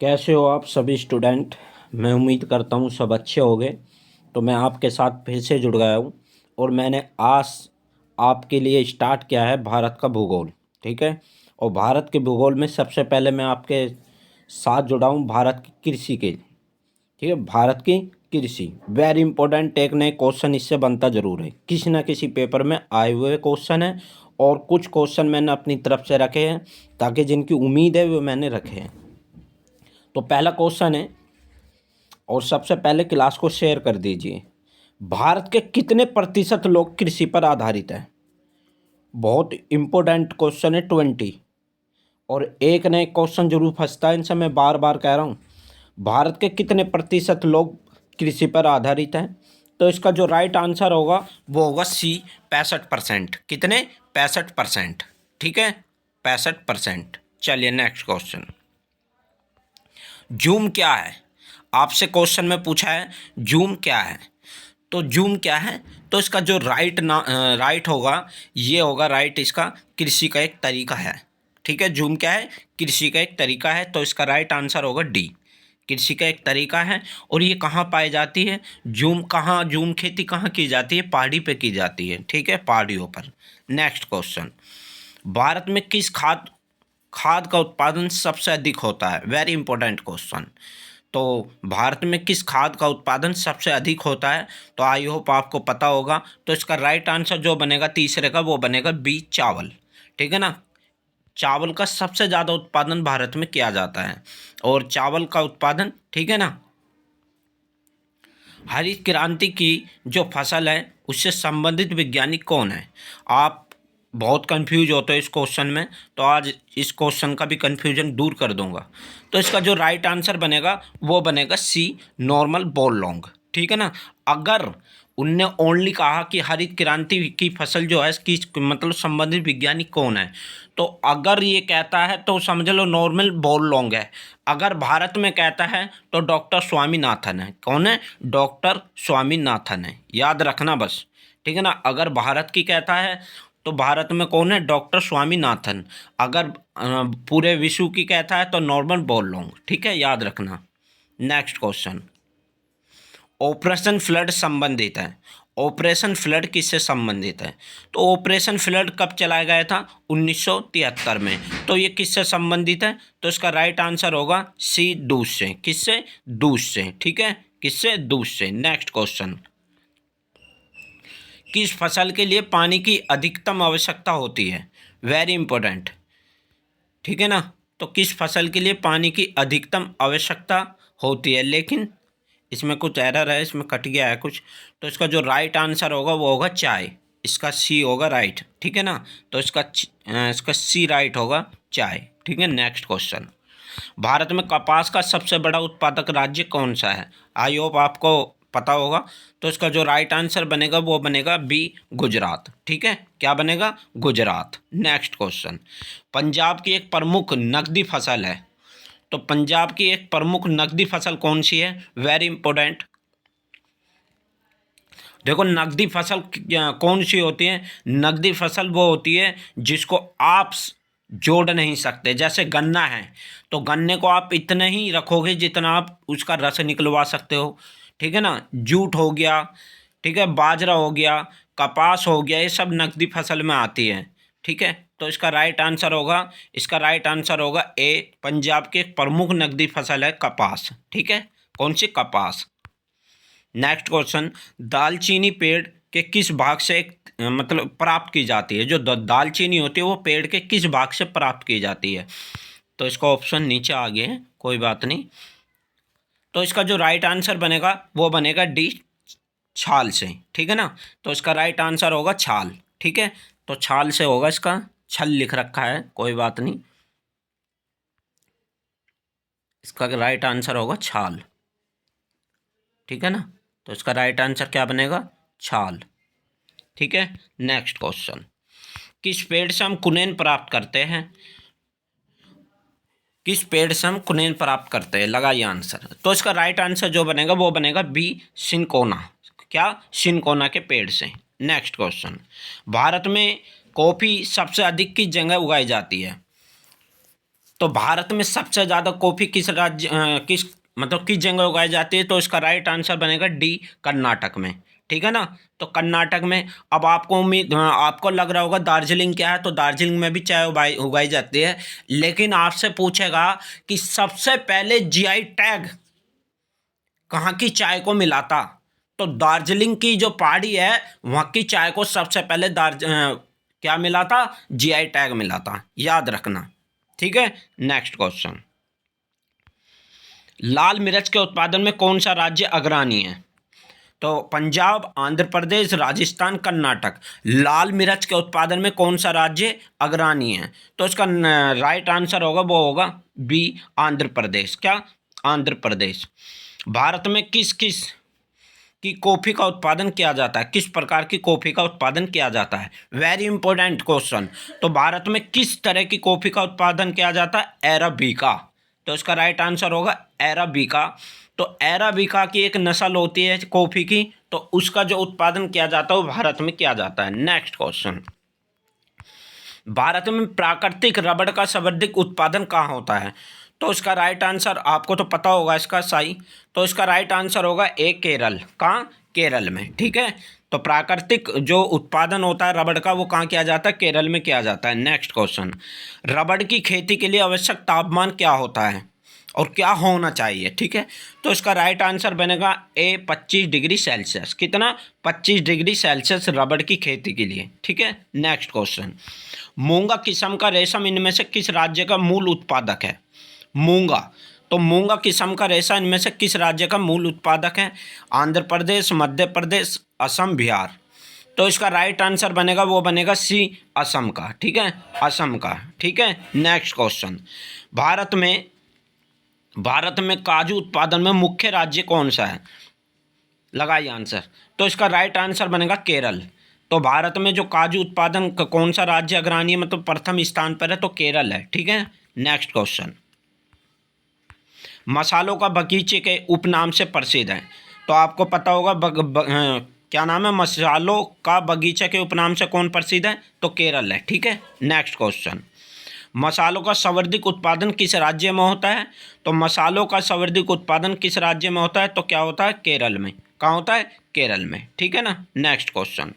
कैसे हो आप सभी स्टूडेंट। मैं उम्मीद करता हूँ सब अच्छे होंगे। तो मैं आपके साथ फिर से जुड़ गया हूँ और मैंने आज आपके लिए स्टार्ट किया है भारत का भूगोल। ठीक है। और भारत के भूगोल में सबसे पहले मैं आपके साथ जुड़ा हूँ भारत की कृषि के। ठीक है। भारत की कृषि वेरी इंपॉर्टेंट, एक नए क्वेश्चन इससे बनता जरूर है, किसी ना किसी पेपर में आए हुए क्वेश्चन है। और कुछ क्वेश्चन मैंने अपनी तरफ से रखे हैं ताकि जिनकी उम्मीद है वो मैंने रखे हैं। तो पहला क्वेश्चन है, और सबसे पहले क्लास को शेयर कर दीजिए। भारत के कितने प्रतिशत लोग कृषि पर आधारित है? बहुत इंपॉर्टेंट क्वेश्चन है, 20। और एक नए क्वेश्चन जरूर फंसता है इनसे, मैं बार बार कह रहा हूँ। भारत के कितने प्रतिशत लोग कृषि पर आधारित हैं? तो इसका जो राइट आंसर होगा वो होगा सी, 65%। कितने? 65%। ठीक है, 65%। चलिए नेक्स्ट क्वेश्चन। जूम क्या है? आपसे क्वेश्चन में पूछा है जूम क्या है। तो जूम क्या है? तो इसका जो राइट होगा, ये होगा राइट इसका, कृषि का एक तरीका है। ठीक है, जूम क्या है? कृषि का एक तरीका है। तो इसका राइट आंसर होगा डी, कृषि का एक तरीका है। और ये कहाँ पाई जाती है? जूम खेती कहाँ की जाती है? पहाड़ी पे की जाती है। ठीक है, पहाड़ियों पर। Next question. भारत में किस खाद खाद का उत्पादन सबसे अधिक होता है? Very important question. तो भारत में किस खाद का उत्पादन सबसे अधिक होता है? तो आई होप आपको पता होगा। तो इसका राइट आंसर जो बनेगा तीसरे का, वो बनेगा बी, चावल। ठीक है ना, चावल का सबसे ज़्यादा उत्पादन भारत में किया जाता है। और चावल का उत्पादन, ठीक है ना। हरित क्रांति की जो फसल है उससे संबंधित वैज्ञानिक कौन है? आप बहुत कंफ्यूज होते हो इस क्वेश्चन में, तो आज इस क्वेश्चन का भी कंफ्यूजन दूर कर दूंगा। तो इसका जो राइट आंसर बनेगा वो बनेगा सी, नॉर्मन बोरलॉग। ठीक है ना। अगर उनने ओनली कहा कि हरित क्रांति की फसल जो है इसकी मतलब संबंधित वैज्ञानिक कौन है, तो अगर ये कहता है तो समझ लो नॉर्मन बोरलॉग है। अगर भारत में कहता है तो डॉक्टर स्वामीनाथन है। कौन है? डॉक्टर स्वामीनाथन है, याद रखना बस। ठीक है ना, अगर भारत की कहता है तो भारत में कौन है? डॉक्टर स्वामीनाथन। अगर पूरे विश्व की कहता है तो नॉर्मन बोरलॉग। ठीक है, याद रखना। Next question. ऑपरेशन फ्लड संबंधित है। ऑपरेशन फ्लड किससे संबंधित है? तो ऑपरेशन फ्लड कब चलाया गया था? 1973 में। तो ये किससे संबंधित है? तो इसका राइट आंसर होगा सी, दूष से। किससे? दूष से। ठीक है, किससे? दूष से। Next question. किस फसल के लिए पानी की अधिकतम आवश्यकता होती है? Very important. ठीक है ना। तो किस फसल के लिए पानी की अधिकतम आवश्यकता होती है? लेकिन इसमें कुछ एरर है, इसमें कट गया है कुछ। तो इसका जो राइट आंसर होगा वो होगा चाय। इसका सी होगा राइट। ठीक है ना। तो इसका सी राइट होगा, चाय। ठीक है, नेक्स्ट क्वेश्चन। भारत में कपास का सबसे बड़ा उत्पादक राज्य कौन सा है? आई होप आपको पता होगा। तो इसका जो राइट आंसर बनेगा वो बनेगा बी, गुजरात। ठीक है, क्या बनेगा? गुजरात। Next question. पंजाब की एक प्रमुख नकदी फसल है। तो पंजाब की एक प्रमुख नकदी फसल कौन सी है? Very important. देखो, नकदी फसल कौन सी होती है? नकदी फसल वो होती है जिसको आप जोड़ नहीं सकते। जैसे गन्ना है, तो गन्ने को आप इतना ही रखोगे जितना आप उसका रस निकलवा सकते हो। ठीक है ना। जूट हो गया, ठीक है, बाजरा हो गया, कपास हो गया, ये सब नकदी फसल में आती है। ठीक है, तो इसका राइट आंसर होगा ए, पंजाब की एक प्रमुख नकदी फसल है कपास। ठीक है, कौन सी? कपास। Next question. दालचीनी पेड़ के किस भाग से मतलब प्राप्त की जाती है? जो दालचीनी होती है वो पेड़ के किस भाग से प्राप्त की जाती है? तो इसका ऑप्शन नीचे आ गया है, कोई बात नहीं। तो इसका जो राइट आंसर बनेगा वो बनेगा डी, छाल से। ठीक है ना। तो इसका राइट आंसर होगा छाल। ठीक है, तो छाल से होगा इसका, छल लिख रखा है, कोई बात नहीं। इसका राइट आंसर होगा छाल। ठीक है ना। तो इसका राइट आंसर क्या बनेगा? छाल। ठीक है, नेक्स्ट क्वेश्चन। किस पेड़ से हम कुनेन प्राप्त करते हैं? किस पेड़ से हम कुनेन प्राप्त करते हैं? लगाइए आंसर। तो इसका राइट आंसर जो बनेगा वो बनेगा बी, सिनकोना। क्या? सिनकोना के पेड़ से। Next question. भारत में कॉफ़ी सबसे अधिक किस जगह उगाई जाती है? तो भारत में सबसे ज़्यादा कॉफ़ी किस राज्य किस मतलब किस जगह उगाई जाती है? तो इसका राइट आंसर बनेगा डी, कर्नाटक में। ठीक है ना? तो कर्नाटक में। अब आपको आपको लग रहा होगा दार्जिलिंग क्या है, तो दार्जिलिंग में भी चाय उगाई उगाई जाती है, लेकिन आपसे पूछेगा कि सबसे पहले जीआई टैग कहाँ की चाय को मिला था? तो दार्जिलिंग की जो पहाड़ी है वहाँ की चाय को सबसे पहले क्या मिला था? जीआई टैग मिला था, याद रखना। ठीक है, नेक्स्ट क्वेश्चन। लाल मिर्च के उत्पादन में कौन सा राज्य अग्रणी है? तो पंजाब, आंध्र प्रदेश, राजस्थान, कर्नाटक। लाल मिर्च के उत्पादन में कौन सा राज्य अग्रणी है? तो इसका राइट आंसर होगा वो होगा बी, आंध्र प्रदेश। क्या? आंध्र प्रदेश। भारत में किस किस की कॉफ़ी का उत्पादन किया जाता है? किस प्रकार की कॉफ़ी का उत्पादन किया जाता है? Very important question. तो भारत में किस तरह की कॉफ़ी का उत्पादन किया जाता है? अरेबिका। तो इसका राइट आंसर होगा अरेबिका। तो अरेबिका की एक नस्ल होती है कॉफ़ी की, तो उसका जो उत्पादन किया जाता है वो भारत में किया जाता है। Next question. भारत में प्राकृतिक रबड़ का सर्वाधिक उत्पादन कहाँ होता है? तो इसका राइट आंसर आपको तो पता होगा इसका सही। तो इसका राइट आंसर होगा ए, केरल। कहाँ? केरल में। ठीक है, तो प्राकृतिक जो उत्पादन होता है रबड़ का वो कहाँ किया जाता है? केरल में किया जाता है। Next question. रबड़ की खेती के लिए आवश्यक तापमान क्या होता है और क्या होना चाहिए? ठीक है, तो इसका राइट आंसर बनेगा ए, 25 डिग्री सेल्सियस। कितना? 25 डिग्री सेल्सियस रबड़ की खेती के लिए। ठीक है, नेक्स्ट क्वेश्चन। मूंगा किस्म का रेशम इनमें से किस राज्य का मूल उत्पादक है? मूंगा। तो मूंगा किस्म का रेशा इनमें से किस राज्य का मूल उत्पादक है? आंध्र प्रदेश, मध्य प्रदेश, असम, बिहार। तो इसका राइट आंसर बनेगा वो बनेगा सी, असम का। ठीक है, असम का। ठीक है, नेक्स्ट क्वेश्चन। भारत में काजू उत्पादन में मुख्य राज्य कौन सा है? लगाइए आंसर। तो इसका राइट आंसर बनेगा केरल। तो भारत में जो काजू उत्पादन कौन सा राज्य अग्रणी है, मतलब प्रथम स्थान पर है, तो केरल है। ठीक है, नेक्स्ट क्वेश्चन। मसालों का बगीचे के उपनाम से प्रसिद्ध है। तो आपको पता होगा क्या नाम है? मसालों का बगीचा के उपनाम से कौन प्रसिद्ध है? तो केरल है। ठीक है, नेक्स्ट क्वेश्चन। मसालों का सर्वाधिक उत्पादन किस राज्य में होता है? तो मसालों का सर्वाधिक उत्पादन किस राज्य में होता है? तो क्या होता है? केरल में। कहाँ होता है? केरल में। ठीक है ना, नेक्स्ट क्वेश्चन।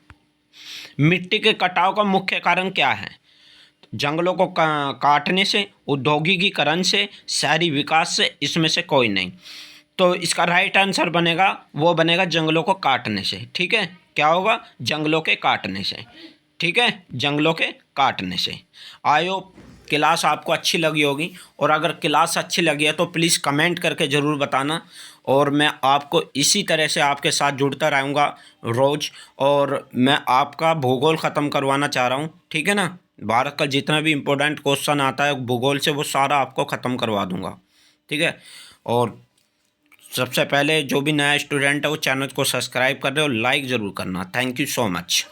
मिट्टी के कटाव का मुख्य कारण क्या है? जंगलों को काटने से, औद्योगिकीकरण से, शहरी विकास से, इसमें से कोई नहीं। तो इसका राइट आंसर बनेगा वो बनेगा जंगलों को काटने से। ठीक है, क्या होगा? जंगलों के काटने से। ठीक है, जंगलों के काटने से। आई होप क्लास आपको अच्छी लगी होगी, और अगर क्लास अच्छी लगी है तो प्लीज़ कमेंट करके ज़रूर बताना, और मैं आपको इसी तरह से आपके साथ जुड़ता रहूँगा रोज़, और मैं आपका भूगोल ख़त्म करवाना चाह रहा हूँ। ठीक है ना, भारत का जितना भी इम्पोर्टेंट क्वेश्चन आता है भूगोल से वो सारा आपको ख़त्म करवा दूँगा। ठीक है, और सबसे पहले जो भी नया स्टूडेंट है वो चैनल को सब्सक्राइब कर दे और लाइक ज़रूर करना। Thank you so much.